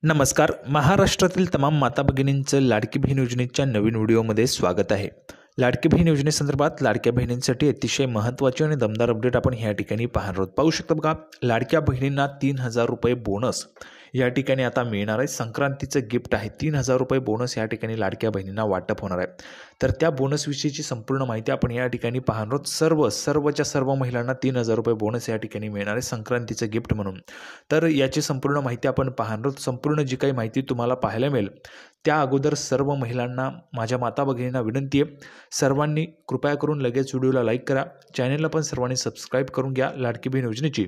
नमस्कार. महाराष्ट्रातील तमाम माता भगिनींचं लाडकी बहीण योजनेच्या नवीन व्हिडिओमध्ये स्वागत आहे. लाडकी बहीण योजनेसंदर्भात लाडक्या बहिणींसाठी अतिशय महत्त्वाचे आणि दमदार अपडेट आपण या ठिकाणी पाहणार आहोत. पाहू शकता बघा, लाडक्या बहिणींना 3,000 रुपये बोनस या ठिकाणी आता मिळणार आहे. संक्रांतीचं गिफ्ट आहे. 3,000 रुपये बोनस या ठिकाणी लाडक्या बहिणींना वाटप होणार आहे. तर त्या बोनसविषयीची संपूर्ण माहिती आपण या ठिकाणी पाहणार आहोत. सर्वच्या सर्व महिलांना 3,000 रुपये बोनस या ठिकाणी मिळणार आहे संक्रांतीचं गिफ्ट म्हणून. तर याची संपूर्ण माहिती आपण पाहणार आहोत. संपूर्ण जी काही माहिती तुम्हाला पाहायला मिळेल त्या अगोदर सर्व महिलांना, माझ्या माता भगिनींना विनंती आहे, सर्वांनी कृपया करून लगेच व्हिडिओला लाईक करा. चॅनलला पण सर्वांनी सबस्क्राईब करून घ्या. लाडकी बहीण योजनेची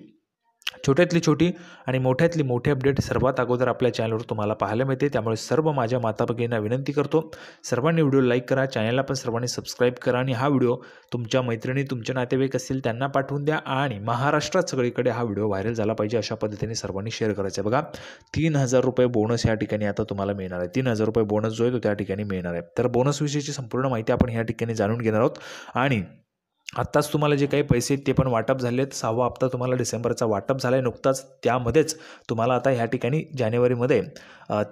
छोट्यातली छोटी आणि मोठ्यातली मोठी अपडेट सर्वात अगोदर आपल्या चॅनलवर तुम्हाला पाहायला मिळते. त्यामुळे सर्व माझ्या माता भगिनींना विनंती करतो, सर्वांनी व्हिडिओ लाईक करा, चॅनलला पण सर्वांनी सबस्क्राईब करा आणि हा व्हिडिओ तुमच्या मैत्रिणी, तुमचे नातेवाईक असतील त्यांना पाठवून द्या आणि महाराष्ट्रात सगळीकडे हा व्हिडिओ व्हायरल झाला पाहिजे अशा पद्धतीने सर्वांनी शेअर करायचं आहे. बघा, 3,000 रुपये बोनस या ठिकाणी आता तुम्हाला मिळणार आहे. 3,000 रुपये बोनस जो आहे तो त्या ठिकाणी मिळणार आहे. तर बोनसविषयीची संपूर्ण माहिती आपण या ठिकाणी जाणून घेणार आहोत. आणि आत्ताच तुम्हाला जे काही पैसे ते पण वाटप झाले आहेत. 6वा हप्ता तुम्हाला डिसेंबरचा वाटप झाला आहे नुकताच. त्यामध्येच तुम्हाला आता ह्या ठिकाणी जानेवारीमध्ये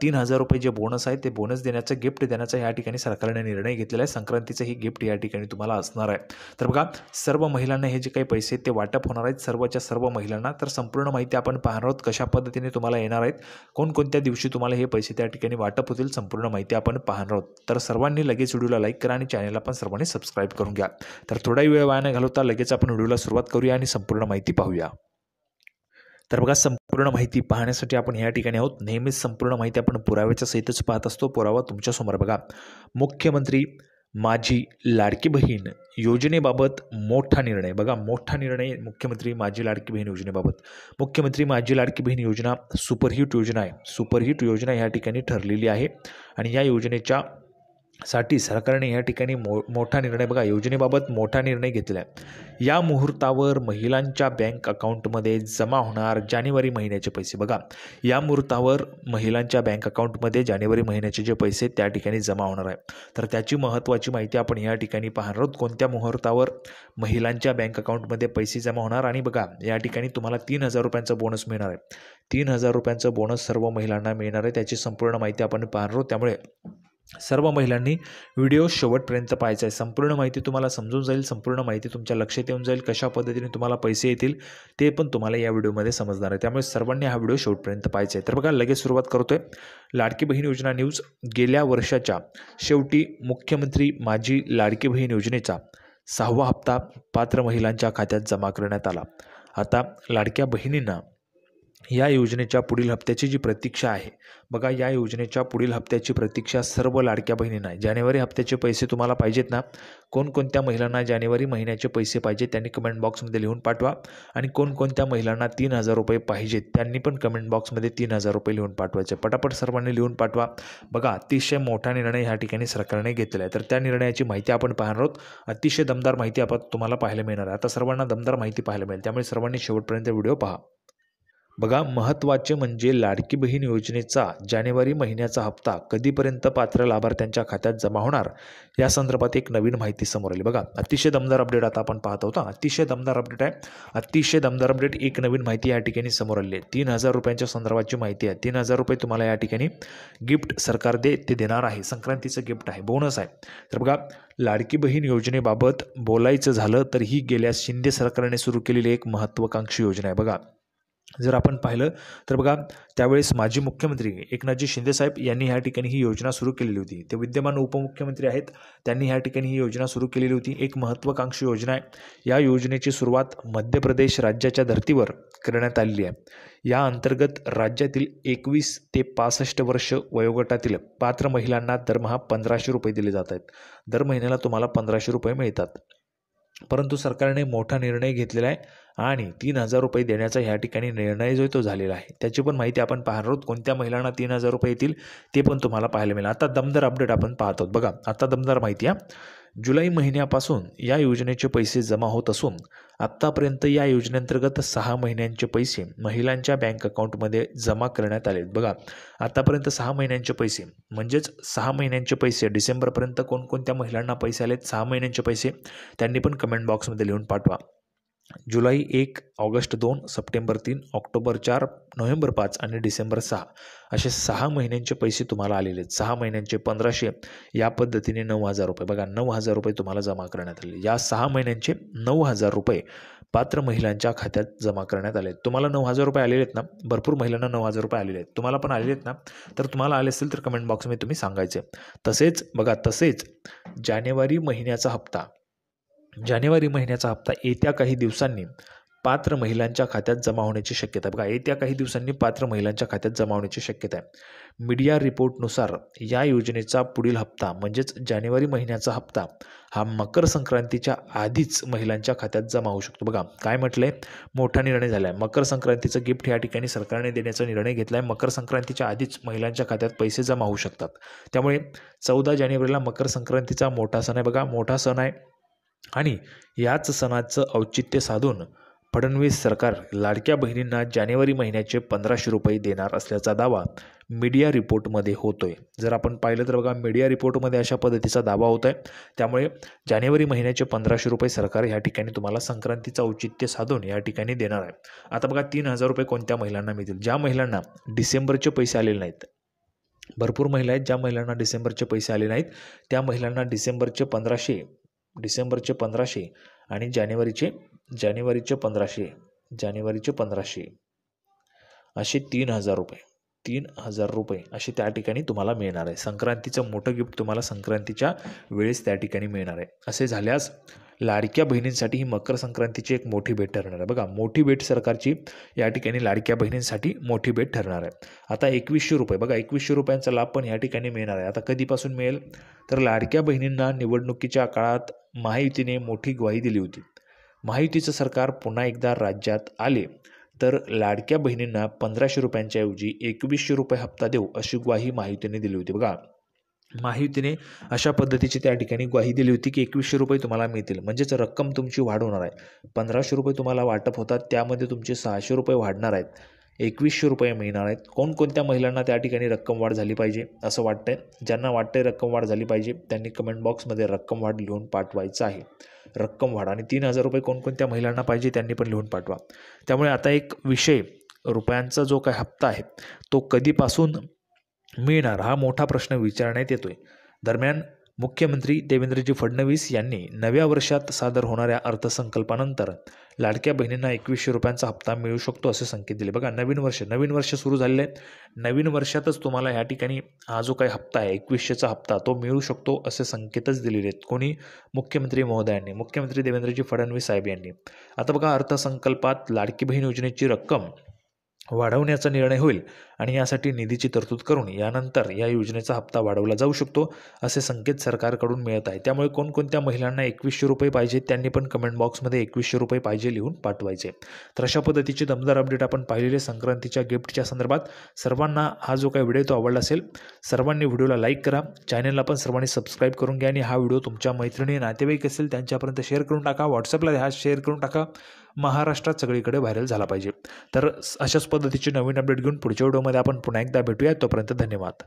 3,000 रुपये जे बोनस आहे ते बोनस देण्याचं, गिफ्ट देण्याचा या ठिकाणी सरकारने निर्णय घेतलेला आहे. संक्रांतीचं ही गिफ्ट या ठिकाणी तुम्हाला असणार आहे. तर बघा, सर्व महिलांना हे जे काही पैसे ते वाटप होणार आहेत, सर्वच्या सर्व महिलांना. तर संपूर्ण माहिती आपण पाहणार आहोत, कशा पद्धतीने तुम्हाला येणार आहेत, कोणकोणत्या दिवशी तुम्हाला हे पैसे त्या ठिकाणी वाटप होतील, संपूर्ण माहिती आपण पाहणार आहोत. तर सर्वांनी लगेच व्हिडिओला लाईक करा आणि चॅनलला पण सर्वांनी सबस्क्राईब करून घ्या. तर थोडा वेळ वाया न घालवता लगेच आपण व्हिडिओला सुरुवात करूया आणि संपूर्ण माहिती पाहूया. तर बघा, संपूर्ण माहिती पाहण्यासाठी आपण या ठिकाणी आहोत. नेहमीच संपूर्ण माहिती आपण पुराव्याच्या सहितच पाहत असतो. पुरावा तुमच्यासमोर. बघा, मुख्यमंत्री माझी लाडकी बहीण योजनेबाबत मोठा निर्णय. बघा, मोठा निर्णय मुख्यमंत्री माझी लाडकी बहीण योजनेबाबत. मुख्यमंत्री माझी लाडकी बहीण योजना सुपरहिट योजना आहे. सुपरहिट योजना या ठिकाणी ठरलेली आहे आणि या योजनेच्या साठी सरकारने या ठिकाणी मोठा निर्णय, बघा, योजनेबाबत मोठा निर्णय घेतला आहे. या मुहूर्तावर महिलांच्या बँक अकाउंटमध्ये जमा होणार जानेवारी महिन्याचे पैसे. बघा, या मुहूर्तावर महिलांच्या बँक अकाउंटमध्ये जानेवारी महिन्याचे जे पैसे त्या ठिकाणी जमा होणार आहे. तर त्याची महत्त्वाची माहिती आपण या ठिकाणी पाहणार आहोत. कोणत्या मुहूर्तावर महिलांच्या बँक अकाउंटमध्ये पैसे जमा होणार. आणि बघा, या ठिकाणी तुम्हाला 3,000 रुपयांचा बोनस मिळणार आहे. 3,000 रुपयांचा बोनस सर्व महिलांना मिळणार आहे. त्याची संपूर्ण माहिती आपण पाहणार आहोत. त्यामुळे सर्व महिलांनी व्हिडिओ शेवटपर्यंत पाहायचा आहे. संपूर्ण माहिती तुम्हाला समजून जाईल, संपूर्ण माहिती तुमच्या लक्षात येऊन जाईल. कशा पद्धतीने तुम्हाला पैसे येतील ते पण तुम्हाला या व्हिडिओमध्ये समजणार आहे. त्यामुळे सर्वांनी हा व्हिडिओ शेवटपर्यंत पाहायचा आहे. तर बघा, लगेच सुरुवात करतोय. लाडकी बहीण योजना न्यूज. गेल्या वर्षाच्या शेवटी मुख्यमंत्री माझी लाडकी बहीण योजनेचा 6वा हप्ता पात्र महिलांच्या खात्यात जमा करण्यात आला. आता लाडक्या बहिणींना या योजनेच्या पुढील हप्त्याची जी प्रतीक्षा आहे, बघा, या योजनेच्या पुढील हप्त्याची प्रतीक्षा सर्व लाडक्या बहिणींना आहे. जानेवारी हप्त्याचे पैसे तुम्हाला पाहिजेत ना? कोणकोणत्या महिलांना जानेवारी महिन्याचे पैसे पाहिजेत त्यांनी कमेंट बॉक्समध्ये लिहून पाठवा. आणि कोणकोणत्या महिलांना 3,000 रुपये पाहिजेत त्यांनी पण कमेंट बॉक्समध्ये 3,000 रुपये लिहून पाठवायचे. पटापट सर्वांनी लिहून पाठवा. बघा, अतिशय मोठा निर्णय ह्या ठिकाणी सरकारने घेतलेला आहे. तर त्या निर्णयाची माहिती आपण पाहणार आहोत. अतिशय दमदार माहिती आपण तुम्हाला पाहायला मिळणार आहे. आता सर्वांना दमदार माहिती पाहायला मिळेल, त्यामुळे सर्वांनी शेवटपर्यंत व्हिडिओ पहा. बघा, महत्त्वाचे म्हणजे लाडकी बहीण योजनेचा जानेवारी महिन्याचा हप्ता कधीपर्यंत पात्र लाभार्थ्यांच्या खात्यात जमा होणार या संदर्भात एक नवीन माहिती समोर आली. बघा, अतिशय दमदार अपडेट आता आपण पाहत आहोत. अतिशय दमदार अपडेट आहे. अतिशय दमदार अपडेट. एक नवीन माहिती या ठिकाणी समोर आली आहे. 3,000 रुपयांच्या संदर्भाची माहिती आहे. 3,000 रुपये तुम्हाला या ठिकाणी गिफ्ट सरकार ते देणार आहे. संक्रांतीचं गिफ्ट आहे, बोनस आहे. तर बघा, लाडकी बहीण योजनेबाबत बोलायचं झालं तर ही गेल्या शिंदे सरकारने सुरू केलेली एक महत्त्वाकांक्षी योजना आहे. बघा, जर आपण पाहिलं तर बघा, त्यावेळेस माजी मुख्यमंत्री एकनाथजी शिंदेसाहेब यांनी ह्या ठिकाणी ही योजना सुरू केलेली होती. ते विद्यमान उपमुख्यमंत्री आहेत, त्यांनी ह्या ठिकाणी ही योजना सुरू केलेली होती. एक महत्त्वाकांक्षी योजना आहे. या योजनेची सुरुवात मध्य प्रदेश राज्याच्या धर्तीवर करण्यात आलेली आहे. या अंतर्गत राज्यातील 21 ते 65 वर्ष वयोगटातील पात्र महिलांना दरमहा 1,500 रुपये दिले जात आहेत. दर महिन्याला तुम्हाला 1,500 रुपये मिळतात. परंतु सरकारने मोठा निर्णय घेतलेला आहे आणि 3,000 रुपये देण्याचा ह्या ठिकाणी निर्णय जो आहे तो झालेला आहे. त्याची पण माहिती आपण पाहणार आहोत. कोणत्या महिलांना 3,000 रुपये येतील ते पण तुम्हाला पाहायला मिळेल. आता दमदार अपडेट आपण पाहत आहोत. बघा, आता दमदार माहिती आहे. जुलै महिन्यापासून या योजनेचे पैसे जमा होत असून आत्तापर्यंत या योजनेअंतर्गत 6 महिन्यांचे पैसे महिलांच्या बँक अकाउंटमध्ये जमा करण्यात आले. बघा, आतापर्यंत 6 महिन्यांचे पैसे म्हणजेच 6 महिन्यांचे पैसे डिसेंबरपर्यंत कोणकोणत्या महिलांना पैसे आलेत 6 महिन्यांचे पैसे त्यांनी पण कमेंट बॉक्समध्ये लिहून पाठवा. जुलै 1, ऑगस्ट 2, सप्टेंबर 3, ऑक्टोबर 4, नोव्हेंबर 5 आणि डिसेंबर 6 असे 6 महिन्यांचे पैसे तुम्हाला आलेले आहेत. 6 महिन्यांचे 1500 या पद्धतीने 9,000 रुपये. बघा 9,000 रुपये तुम्हाला जमा करण्यात आले. या 6 महिन्यांचे 9,000 रुपये पात्र महिलांच्या खात्यात जमा करण्यात आले आहेत. तुम्हाला 9,000 रुपये आलेले आहेत ना? भरपूर महिलांना 9,000 रुपये आलेले आहेत. तुम्हाला पण आलेले आहेत ना? तर तुम्हाला आले असेल तर कमेंट बॉक्समध्ये तुम्ही सांगायचे. तसेच जानेवारी महिन्याचा हप्ता येत्या काही दिवसांनी पात्र महिलांच्या खात्यात जमा होण्याची शक्यता आहे. बघा येत्या काही दिवसांनी पात्र महिलांच्या खात्यात जमा होण्याची शक्यता आहे. मीडिया रिपोर्टनुसार या योजनेचा पुढील हप्ता म्हणजेच जानेवारी महिन्याचा हप्ता हा मकर संक्रांतीच्या आधीच महिलांच्या खात्यात जमा होऊ शकतो. बघा काय म्हटलंय, मोठा निर्णय झाला आहे. मकर संक्रांतीचं गिफ्ट या ठिकाणी सरकारने देण्याचा निर्णय घेतला आहे. मकर संक्रांतीच्या आधीच महिलांच्या खात्यात पैसे जमा होऊ शकतात. त्यामुळे 14 जानेवारीला मकर संक्रांतीचा मोठा सण आहे. बघा मोठा सण आहे आणि याच सणाचं औचित्य साधून फडणवीस सरकार लाडक्या बहिणींना जानेवारी महिन्याचे 1,500 रुपये देणार असल्याचा दावा मीडिया रिपोर्टमध्ये होतोय. जर आपण पाहिलं तर बघा मीडिया रिपोर्टमध्ये अशा पद्धतीचा दावा होत आहे. त्यामुळे जानेवारी महिन्याचे 1,500 रुपये सरकार या ठिकाणी तुम्हाला संक्रांतीचं औचित्य साधून या ठिकाणी देणार आहे. आता बघा 3,000 रुपये कोणत्या महिलांना मिळतील? ज्या महिलांना डिसेंबरचे पैसे आलेले नाहीत. भरपूर महिला आहेत ज्या महिलांना डिसेंबरचे पैसे आले नाहीत, त्या महिलांना डिसेंबरचे 1,500 आणि जानेवारीचे 1,500 असे 3,000 रुपये असे त्या ठिकाणी तुम्हाला मिळणार आहे. संक्रांतीचं मोठं गिफ्ट तुम्हाला संक्रांतीच्या वेळेस त्या ठिकाणी मिळणार आहे. असे झाल्यास लाडक्या बहिणींसाठी ही मकर संक्रांतीची एक मोठी भेट ठरणार आहे. बघा मोठी भेट सरकारची या ठिकाणी लाडक्या बहिणींसाठी मोठी भेट ठरणार आहे. आता 2,100 रुपये, बघा 2,100 रुपयांचा लाभ पण या ठिकाणी मिळणार आहे. आता कधीपासून मिळेल तर लाडक्या बहिणींना निवडणुकीच्या काळात महायुतीने मोठी ग्वाही दिली होती. महायुतीचं सरकार पुन्हा एकदा राज्यात आले तर लाडक्या बहिणींना 1,500 रुपयांच्या ऐवजी 2,100 रुपये हप्ता देऊ अशी ग्वाही महायुतीने दिली होती. बघा महायुतीने अशा पद्धतीची त्या ठिकाणी ग्वाही दिली होती की 2,100 रुपये तुम्हाला मिळतील, म्हणजेच रक्कम तुमची वाढ होणार आहे. 1,500 रुपये तुम्हाला वाटप होतात, त्यामध्ये तुमचे 600 रुपये वाढणार आहेत, 2,100 रुपये मिळणार आहेत. कोणकोणत्या महिलांना त्या ठिकाणी रक्कम वाढ झाली पाहिजे असं वाटतंय? ज्यांना वाटतंय रक्कम वाढ झाली पाहिजे त्यांनी कमेंट बॉक्समध्ये रक्कम वाढ लिहून पाठवायचं आहे. रक्कम वाढ आणि 3,000 रुपये कोणकोणत्या महिलांना पाहिजे त्यांनी पण लिहून पाठवा. त्यामुळे आता एक विषय, रुपयांचा जो काय हप्ता आहे तो कधीपासून मिळणार हा मोठा प्रश्न विचारण्यात येतोय. दरम्यान मुख्यमंत्री देवेंद्रजी फडणवीस यांनी नव्या वर्षात सादर होणाऱ्या अर्थसंकल्पानंतर लाडक्या बहिणींना 2,100 रुपयांचा हप्ता मिळू शकतो असे संकेत दिले. बघा नवीन वर्ष सुरू झालेलं आहे. नवीन वर्षातच तुम्हाला ह्या ठिकाणी हा जो काही हप्ता आहे 2,100चा हप्ता तो मिळू शकतो असे संकेतच दिलेले आहेत. कोणी? मुख्यमंत्री महोदयांनी, मुख्यमंत्री देवेंद्रजी फडणवीस साहेब यांनी. आता बघा अर्थसंकल्पात लाडकी बहीण योजनेची रक्कम वाढवण्याचा निर्णय होईल आणि यासाठी निधीची तरतूद करून यानंतर या योजनेचा हप्ता वाढवला जाऊ शकतो असे संकेत सरकारकडून मिळत आहे. त्यामुळे कोणकोणत्या महिलांना 2,100 रुपये पाहिजे त्यांनी पण कमेंट बॉक्समध्ये 2,100 रुपये पाहिजे लिहून पाठवायचे. तर अशा पद्धतीची दमदार अपडेट आपण पाहिलेले संक्रांतीच्या गिफ्टच्या संदर्भात. सर्वांना हा जो काही व्हिडिओ तो आवडला असेल, सर्वांनी व्हिडिओला लाईक करा, चॅनलला पण सर्वांनी सबस्क्राईब करून घ्या आणि हा व्हिडिओ तुमच्या मैत्रिणी नातेवाईक असेल त्यांच्यापर्यंत शेअर करून टाका. व्हॉट्सअपला हा शेअर करून टाका. महाराष्ट्रात सगळीकडे व्हायरल झाला पाहिजे. तर अशाच पद्धतीचे नवीन अपडेट घेऊन पुढच्या व्हिडिओमध्ये आपण पुन्हा एकदा भेटूया. तोपर्यंत धन्यवाद.